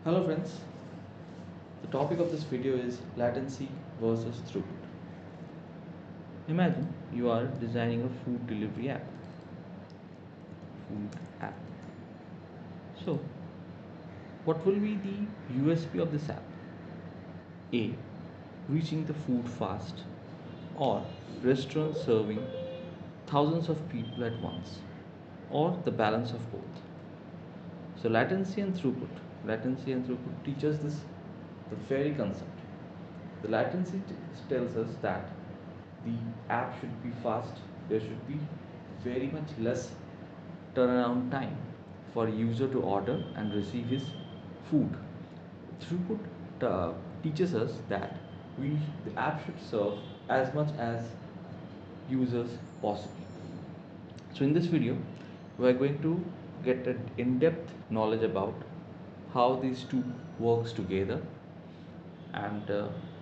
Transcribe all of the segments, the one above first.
Hello friends, the topic of this video is latency versus throughput. Imagine you are designing a food delivery app. So, what will be the USP of this app? A. Reaching the food fast, or restaurant serving thousands of people at once, or the balance of both. So, latency and throughput teaches this the very concept. The tells us that the app should be fast, there should be very much less turnaround time for a user to order and receive his food. Throughput teaches us that the app should serve as much as users possible. So in this video, we are going to get an in-depth knowledge about how these two works together, and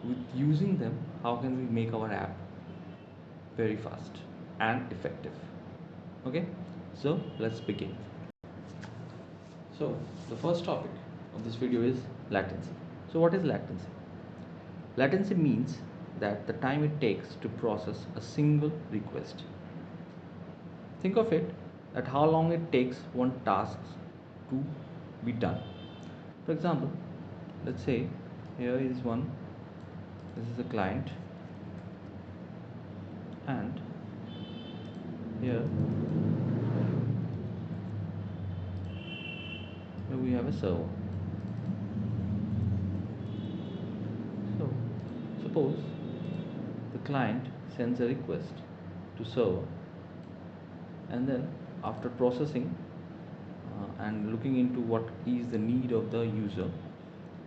with using them, how can we make our app very fast and effective. Okay, so let's begin. So the first topic of this video is latency. So what is latency? Latency means that the time it takes to process a single request. Think of it that how long it takes one task to be done. For example, let's say here is one, this is a client, and here we have a server. So suppose the client sends a request to server, and then after processing and looking into what is the need of the user,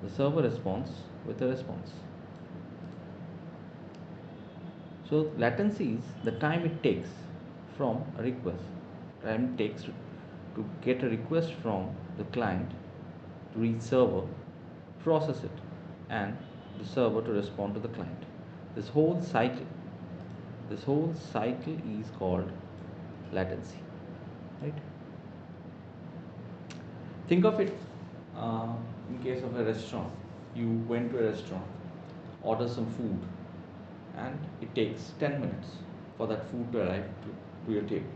the server responds with a response. So latency is the time it takes from a request, time it takes to get a request from the client to reach server, process it, and the server to respond to the client. This whole cycle, is called latency, right? Think of it in case of a restaurant. You went to a restaurant, order some food, and it takes 10 minutes for that food to arrive to your table.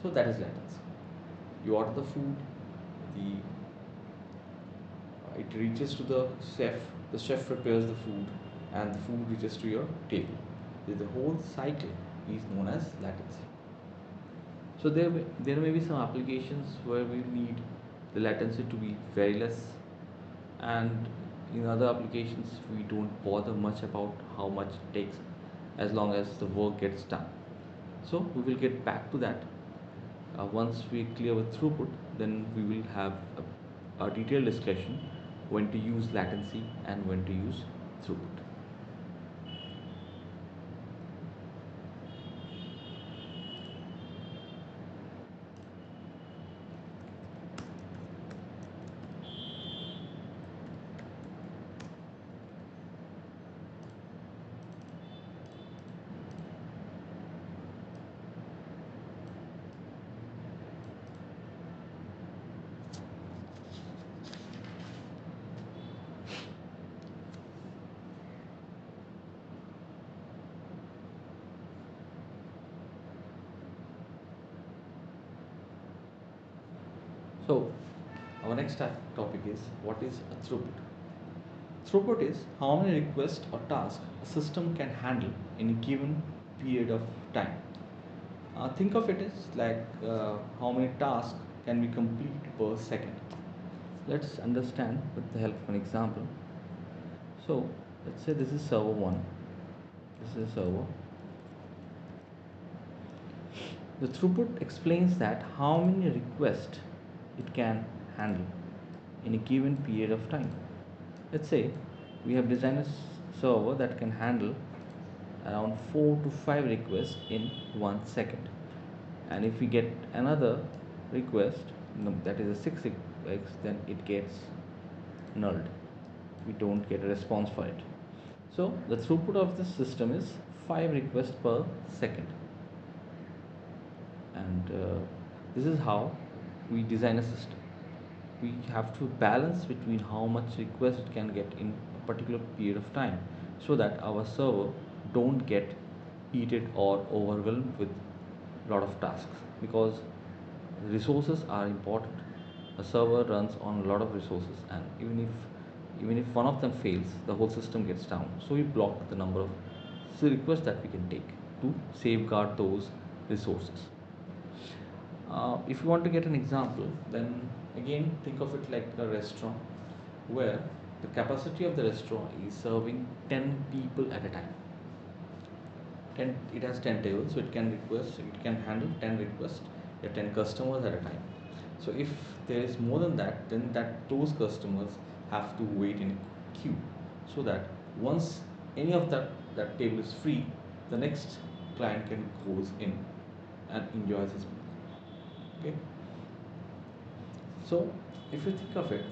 So that is latency. You order the food, the it reaches to the chef prepares the food, and the food reaches to your table. The whole cycle is known as latency. So there may be some applications where we need the latency to be very less, and in other applications we don't bother much about how much it takes, as long as the work gets done. So we will get back to that once we clear with throughput. Then we will have a detailed discussion when to use latency and when to use throughput. So our next topic is what is a throughput. Throughput is how many requests or tasks a system can handle in a given period of time. Think of it as like how many tasks can we complete per second. Let's understand with the help of an example. So let's say this is server 1, this is server. The throughput explains that how many requests it can handle in a given period of time. Let's say we have designed a server that can handle around 4 to 5 requests in 1 second, and if we get another request, that is a 6 requests, then it gets nulled. We don't get a response for it. So the throughput of this system is 5 requests per second, and this is how we design a system. we have to balance between how much request it can get in a particular period of time, so that our server don't get heated or overwhelmed with a lot of tasks, because resources are important. A server runs on a lot of resources, and even if one of them fails, the whole system gets down. So we block the number of requests that we can take to safeguard those resources. If you want to get an example, then again think of it like a restaurant where the capacity of the restaurant is serving 10 people at a time. 10, it has 10 tables, so it can handle 10 requests at 10 customers at a time. So if there is more than that, then those customers have to wait in queue, so that once any of that table is free, the next client can goes in and enjoys his meal. Okay, so if you think of it,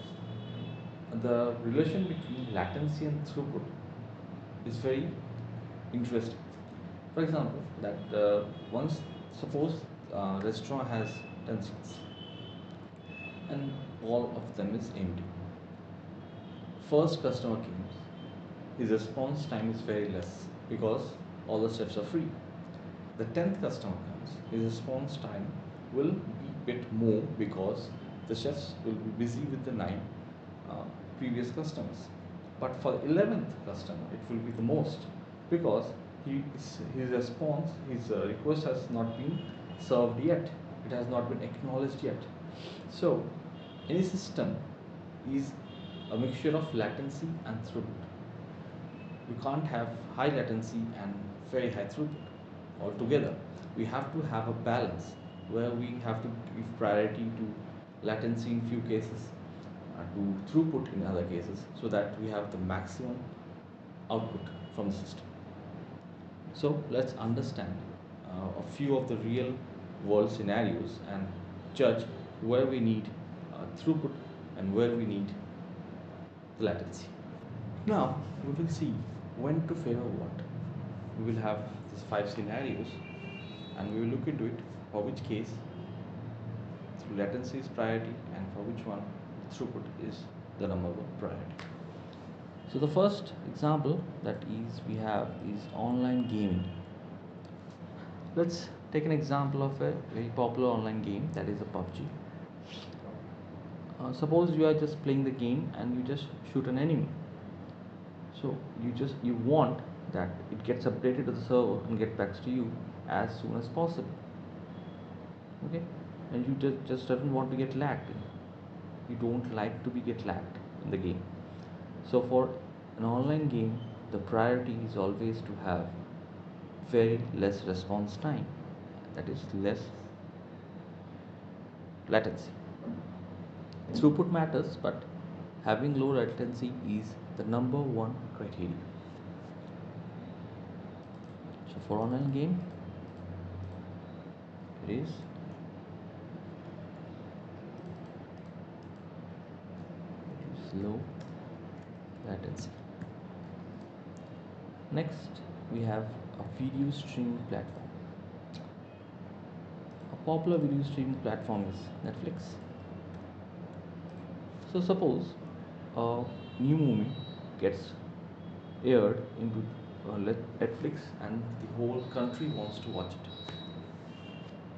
the relation between latency and throughput is very interesting. For example, that once suppose restaurant has 10 seats and all of them is empty. First customer comes, his response time is very less because all the chefs are free. The 10th customer comes, his response time will be bit more because the chefs will be busy with the 9 uh, previous customers. But for the 11th customer, it will be the most, because his request has not been served yet. It has not been acknowledged yet. So, any system is a mixture of latency and throughput. We can't have high latency and very high throughput altogether. We have to have a balance where we have to give priority to latency in few cases, to throughput in other cases, so that we have the maximum output from the system. So let's understand a few of the real world scenarios and judge where we need throughput and where we need latency. Now we will see when to favor what. We will have these 5 scenarios and we will look into it, for which case latency is priority and for which one throughput is the number one priority. So the first example that is we have is online gaming. Let's take an example of a very popular online game, that is a PUBG. Suppose you are just playing the game and you just shoot an enemy. So you want that it gets updated to the server and get back to you as soon as possible. Okay, and you just doesn't want to get lagged. You don't like to be get lagged in the game. So for an online game, the priority is always to have very less response time, that is less latency. Throughput matters, but having low latency is the number one criteria. So for online game, it is low latency. Next, we have a video streaming platform. A popular video streaming platform is Netflix. So suppose a new movie gets aired into Netflix and the whole country wants to watch it.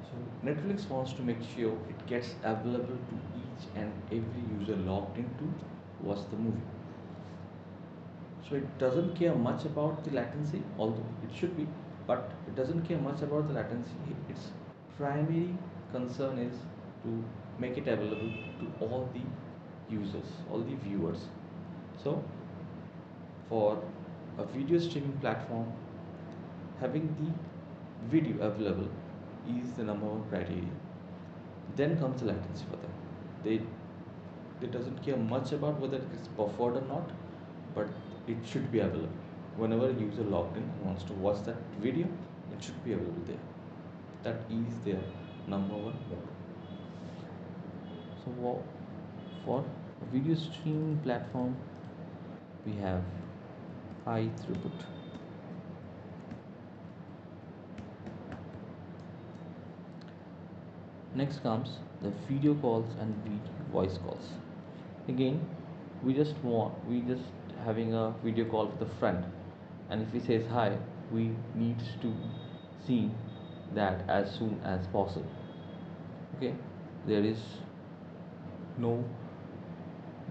So Netflix wants to make sure it gets available to each and every user logged in to watch the movie. So it doesn't care much about the latency, although it should be, but it doesn't care much about the latency. Its primary concern is to make it available to all the users, all the viewers. So for a video streaming platform, having the video available is the number one criteria. Then comes the latency for them. They doesn't care much about whether it is buffered or not, but it should be available. Whenever a user logged in and wants to watch that video, it should be available there. That is their number one mode. So for a video streaming platform, we have high throughput. Next comes the video calls and voice calls. Again, we just having a video call with a friend, and if he says hi, we need to see that as soon as possible. Okay, there is no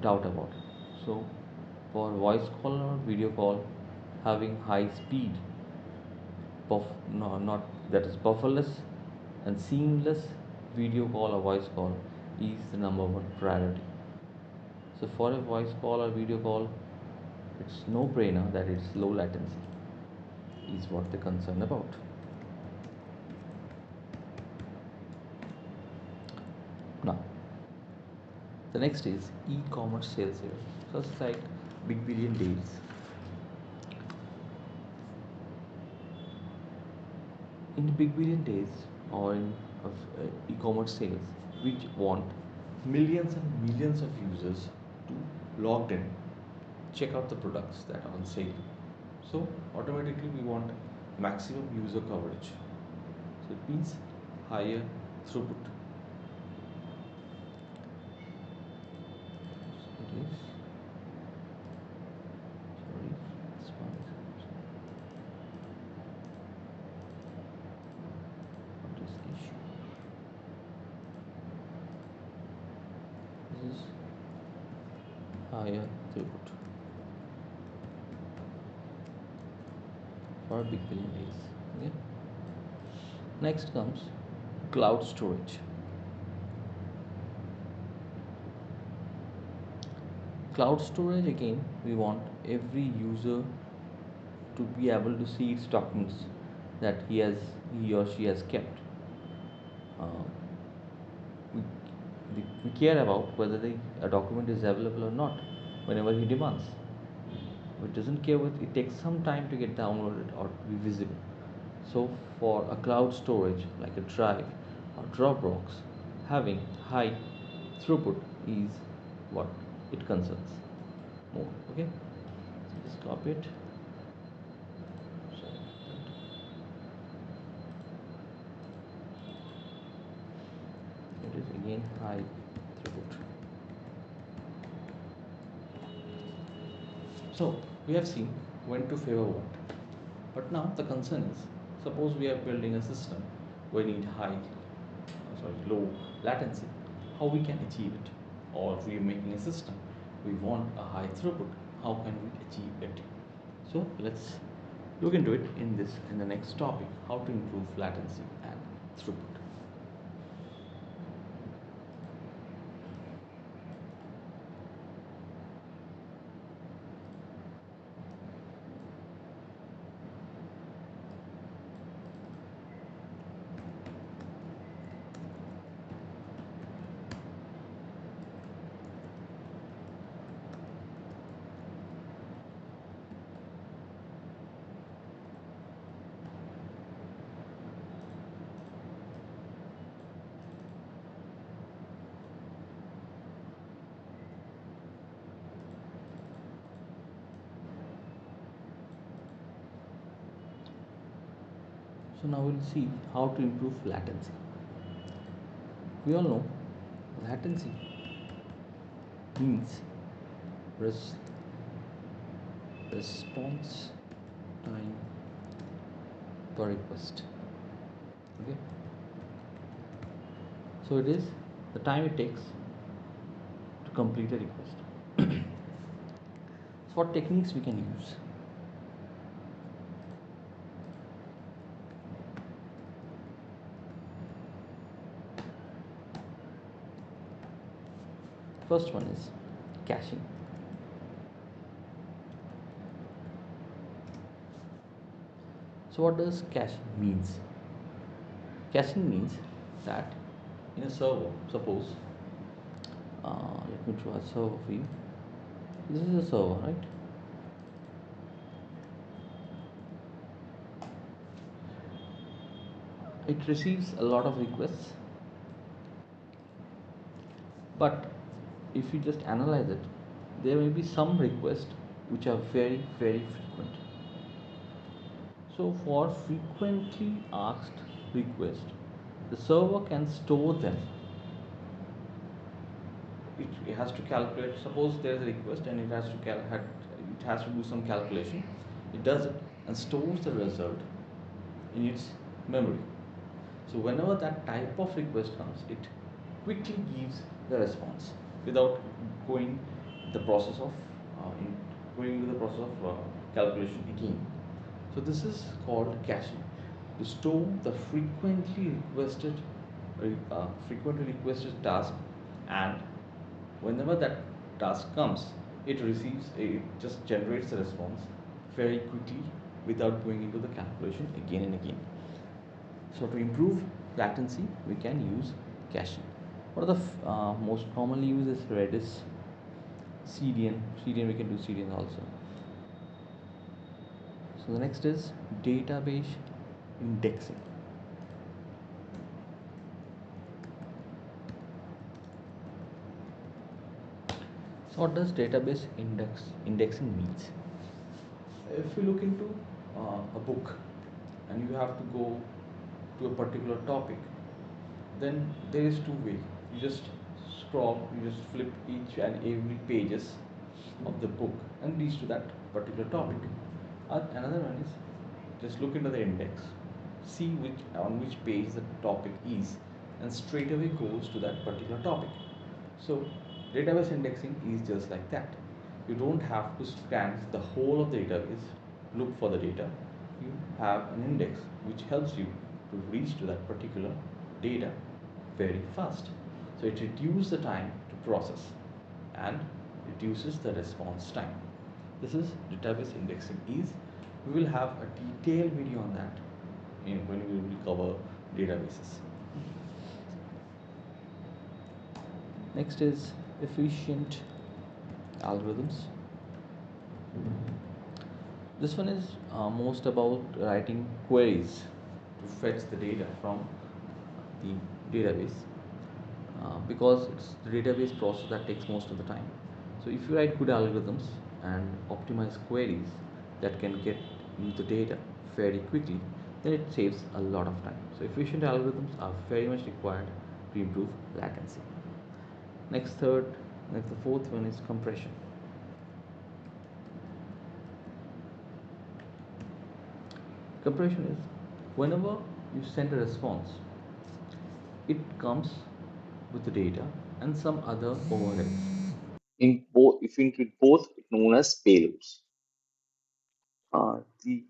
doubt about it. So, for voice call or video call, having high speed, no, not that is bufferless and seamless video call or voice call is the number one priority. So, for a voice call or video call, it's no brainer that it's low latency, is what they're concerned about. Now, the next is e-commerce sales here. So, it's like Big Billion Days. In Big Billion Days or in e-commerce sales, we want millions and millions of users to log in, check out the products that are on sale. So automatically we want maximum user coverage. So it means higher throughput. So it is, sorry, this one is, what is the issue? This is higher throughput for Big Billion Days. Okay. Next comes cloud storage. Cloud storage, again, we want every user to be able to see its documents that he or she has kept. Uh, we, we care about whether a document is available or not whenever he demands. It doesn't care whether it takes some time to get downloaded or to be visible. So for a cloud storage like a drive or Dropbox, having high throughput is what it concerns more. Okay, so just copy it. Sorry. It is again high throughput. So we have seen when to favor what. But now the concern is, suppose we are building a system where we need low latency. How we can achieve it? Or we are making a system, we want a high throughput. How can we achieve it? So let's look into it in the next topic, how to improve latency and throughput. So now we'll see how to improve latency. We all know latency means res- response time per request. Okay. So it is the time it takes to complete a request. So what techniques we can use? First one is caching. So what does caching means? Caching means that in a server, suppose, let me draw a server for you. This is a server, right? It receives a lot of requests, but if you just analyze it, there may be some requests which are very, very frequent. So for frequently asked request, the server can store them. It has to calculate. Suppose there is a request and it has to do some calculation. It does it and stores the result in its memory. So whenever that type of request comes, it quickly gives the response without going the process of in going into the process of calculation again. So this is called caching, to store the frequently requested task, and whenever that task comes, it just generates the response very quickly without going into the calculation again and again. So to improve latency, we can use caching. One of the most commonly used is Redis, CDN. CDN, we can do CDN also. So the next is database indexing. So what does indexing means? If you look into a book and you have to go to a particular topic, then there is two ways. You just scroll, you just flip each and every pages of the book and reach to that particular topic. Another one is just look into the index, see on which page the topic is, and straight away goes to that particular topic. So database indexing is just like that. You don't have to scan the whole of the database, look for the data. You have an index which helps you to reach to that particular data very fast. So it reduces the time to process and reduces the response time. This is database indexing is. We will have a detailed video on that when we will cover databases. Next is efficient algorithms. This one is most about writing queries to fetch the data from the database, because it's the database process that takes most of the time. So if you write good algorithms and optimize queries that can get you the data very quickly, then it saves a lot of time. So efficient algorithms are very much required to improve latency. The fourth one is compression. Compression is whenever you send a response, it comes with the data and some other overheads. If you include both, it's known as payloads. The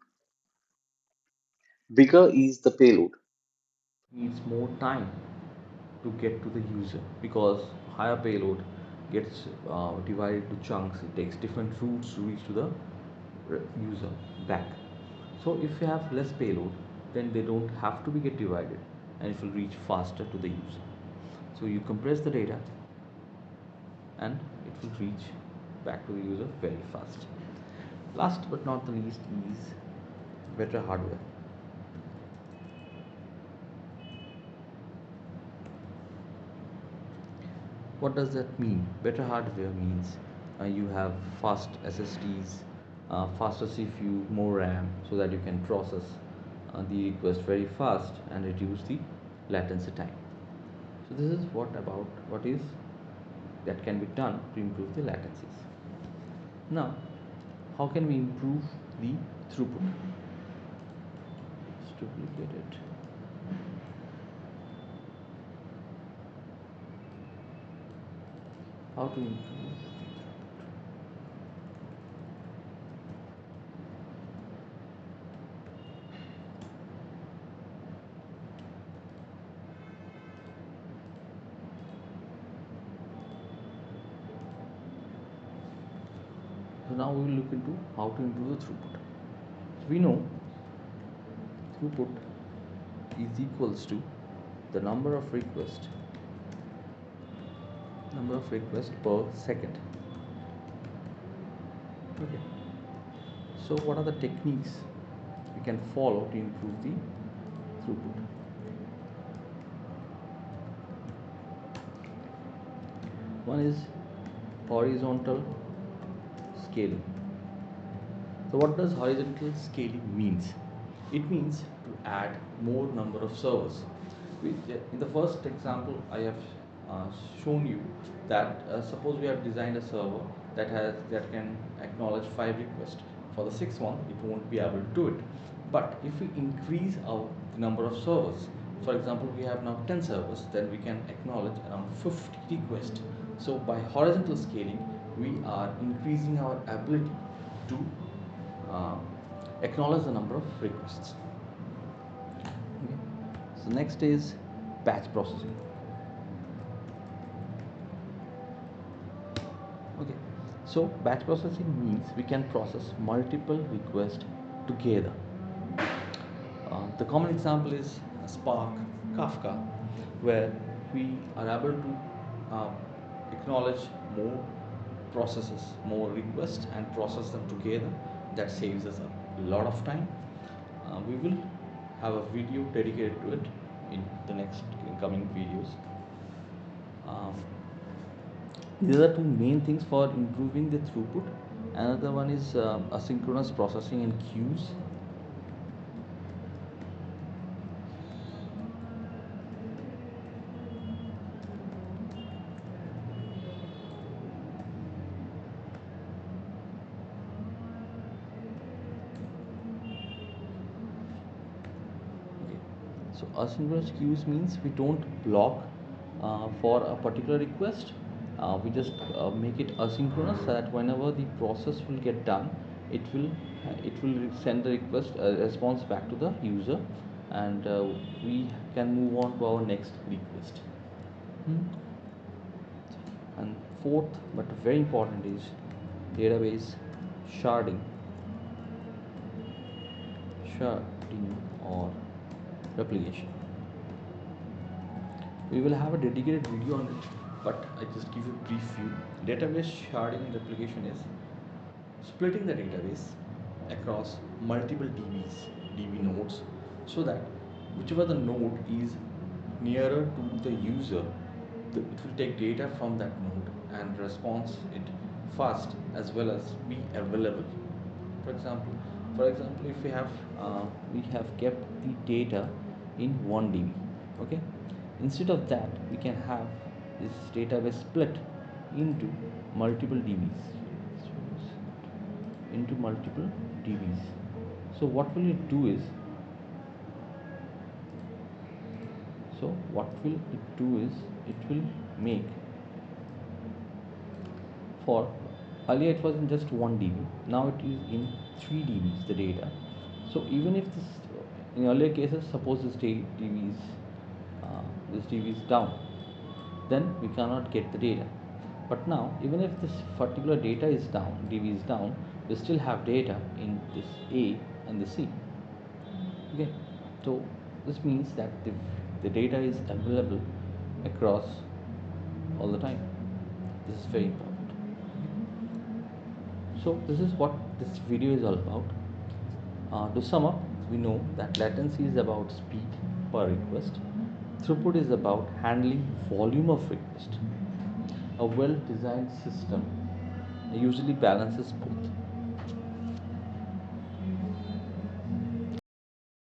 bigger is the payload. Needs more time to get to the user, because higher payload gets divided to chunks. It takes different routes to reach to the user back. So if you have less payload, then they don't have to be get divided and it will reach faster to the user. So you compress the data and it will reach back to the user very fast. Last but not the least is better hardware. What does that mean? Better hardware means you have fast SSDs, faster CPU, more RAM, so that you can process the request very fast and reduce the latency time. So this is what is that can be done to improve the latencies. Now, how can we improve the throughput? Let's duplicate it. How to improve the throughput? So now we will look into how to improve the throughput. So we know throughput is equals to the number of requests per second. Okay. So what are the techniques we can follow to improve the throughput? One is horizontal scaling. So what does horizontal scaling means? It means to add more number of servers. In the first example, I have uh, shown you that suppose we have designed a server that can acknowledge 5 requests. For the sixth one, it won't be able to do it. But if we increase the number of servers, for example, we have now 10 servers, then we can acknowledge around 50 requests. So by horizontal scaling, we are increasing our ability to uh, acknowledge the number of requests. Okay. So next is batch processing. Okay. So batch processing means we can process multiple requests together. The common example is Spark, Kafka, where we are able to uh, acknowledge more processes, more requests, and process them together. That saves us a lot of time. We will have a video dedicated to it in the next coming videos. Um, these are the two main things for improving the throughput. Another one is asynchronous processing in queues. Okay. So asynchronous queues means we don't block for a particular request. We just make it asynchronous so that whenever the process will get done, it will send the request response back to the user, and we can move on to our next request. Hmm. And fourth, but very important, is database sharding, sharding or replication. We will have a dedicated video on it, but I just give you a brief view. Database sharding and replication is splitting the database across multiple DB nodes, so that whichever the node is nearer to the user, it will take data from that node and response it fast as well as be available. For example, if we have kept the data in one DB, okay. Instead of that, we can have this database split into multiple DBs, into multiple DBs. So what will it do is, it will make, for earlier it was in just 1 dB, now it is in 3 dBs the data. So even if this, in earlier cases, suppose this dB is down, then we cannot get the data. But now, even if this particular data is down, dB is down, we still have data in this A and the C. Okay, so this means that the data is available across all the time. This is very important. So this is what this video is all about. To sum up, we know that latency is about speed per request. Throughput is about handling volume of request. A well-designed system usually balances both.